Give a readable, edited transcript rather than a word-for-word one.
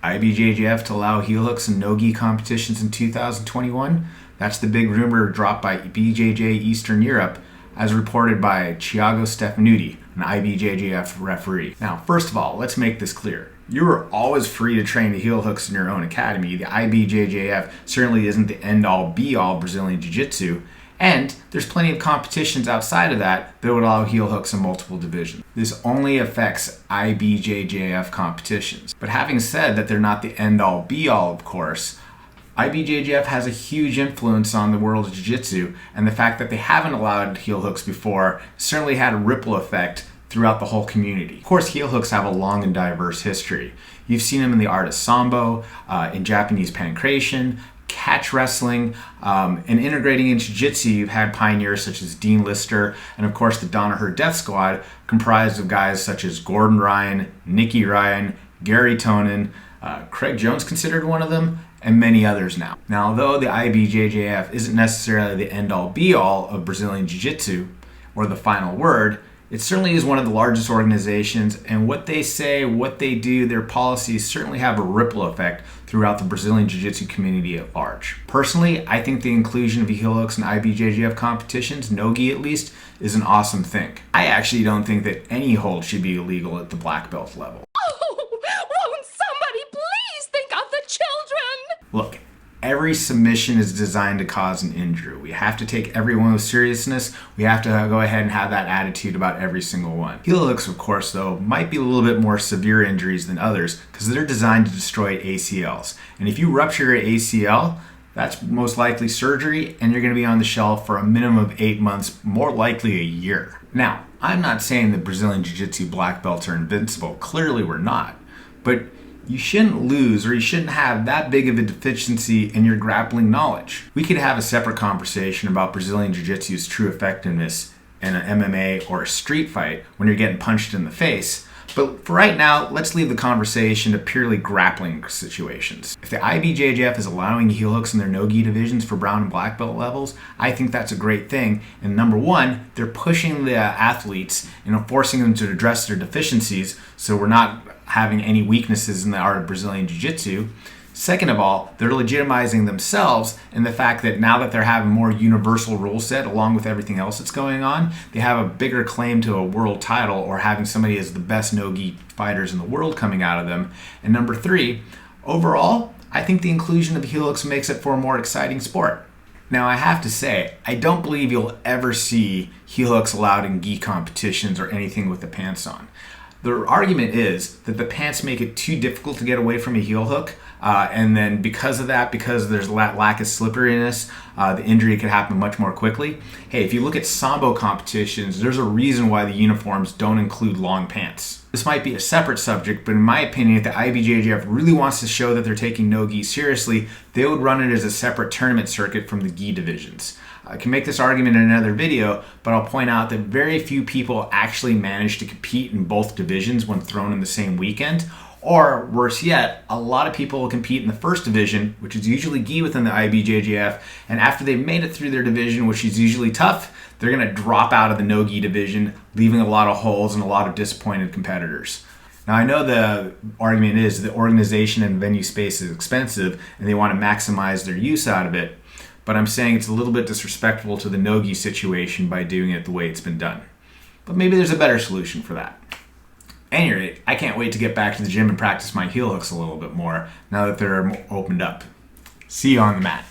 IBJJF to allow heel hooks and no-gi competitions in 2021? That's the big rumor dropped by BJJ Eastern Europe, as reported by Thiago Stefanuti, an IBJJF referee. Now, first of all, let's make this clear. You are always free to train the heel hooks in your own academy. The IBJJF certainly isn't the end-all be-all Brazilian Jiu-Jitsu, and there's plenty of competitions outside of that that would allow heel hooks in multiple divisions. This only affects IBJJF competitions. But having said that they're not the end-all be-all, of course, IBJJF has a huge influence on the world of Jiu-Jitsu, and the fact that they haven't allowed heel hooks before certainly had a ripple effect throughout the whole community. Of course, heel hooks have a long and diverse history. You've seen them in the art of Sambo, in Japanese pankration, catch wrestling, and integrating into Jiu-Jitsu, you've had pioneers such as Dean Lister, and of course the Danaher Death Squad, comprised of guys such as Gordon Ryan, Nicky Ryan, Gary Tonin, Craig Jones considered one of them, and many others now. Now, although the IBJJF isn't necessarily the end-all be-all of Brazilian Jiu-Jitsu, or the final word, it certainly is one of the largest organizations, and what they say, what they do, their policies certainly have a ripple effect throughout the Brazilian Jiu-Jitsu community at large. Personally, I think the inclusion of heel hooks in IBJJF competitions, no-gi at least, is an awesome thing. I actually don't think that any hold should be illegal at the black belt level. Oh, won't somebody please think of the children? Look, every submission is designed to cause an injury. We have to take everyone with seriousness. We have to go ahead and have that attitude about every single one. Heel hooks, of course, though, might be a little bit more severe injuries than others because they're designed to destroy ACLs. And if you rupture your ACL, that's most likely surgery, and you're going to be on the shelf for a minimum of 8 months, more likely a year. Now, I'm not saying that Brazilian Jiu-Jitsu black belts are invincible. Clearly we're not. But you shouldn't lose, or you shouldn't have that big of a deficiency in your grappling knowledge. We could have a separate conversation about Brazilian Jiu-Jitsu's true effectiveness in an MMA or a street fight when you're getting punched in the face. But for right now, let's leave the conversation to purely grappling situations. If the IBJJF is allowing heel hooks in their no-gi divisions for brown and black belt levels, I think that's a great thing. And number one, they're pushing the athletes and forcing them to address their deficiencies, so we're not having any weaknesses in the art of Brazilian Jiu-Jitsu. Second of all, they're legitimizing themselves in the fact that now that they're having a more universal rule set along with everything else that's going on, they have a bigger claim to a world title or having somebody as the best no-gi fighters in the world coming out of them. And number three, overall, I think the inclusion of heel hooks makes it for a more exciting sport. Now, I have to say, I don't believe you'll ever see heel hooks allowed in gi competitions or anything with the pants on. The argument is that the pants make it too difficult to get away from a heel hook, and then because of that, because there's lack of slipperiness, the injury could happen much more quickly. Hey, if you look at Sambo competitions, there's a reason why the uniforms don't include long pants. This might be a separate subject, but in my opinion, if the IBJJF really wants to show that they're taking no-gi seriously, they would run it as a separate tournament circuit from the gi divisions. I can make this argument in another video, but I'll point out that very few people actually manage to compete in both divisions when thrown in the same weekend. Or worse yet, a lot of people will compete in the first division, which is usually gi within the IBJJF, and after they've made it through their division, which is usually tough, they're going to drop out of the no-gi division, leaving a lot of holes and a lot of disappointed competitors. Now, I know the argument is the organization and venue space is expensive and they want to maximize their use out of it, but I'm saying it's a little bit disrespectful to the no-gi situation by doing it the way it's been done. But maybe there's a better solution for that. At any rate, I can't wait to get back to the gym and practice my heel hooks a little bit more now that they're opened up. See you on the mat.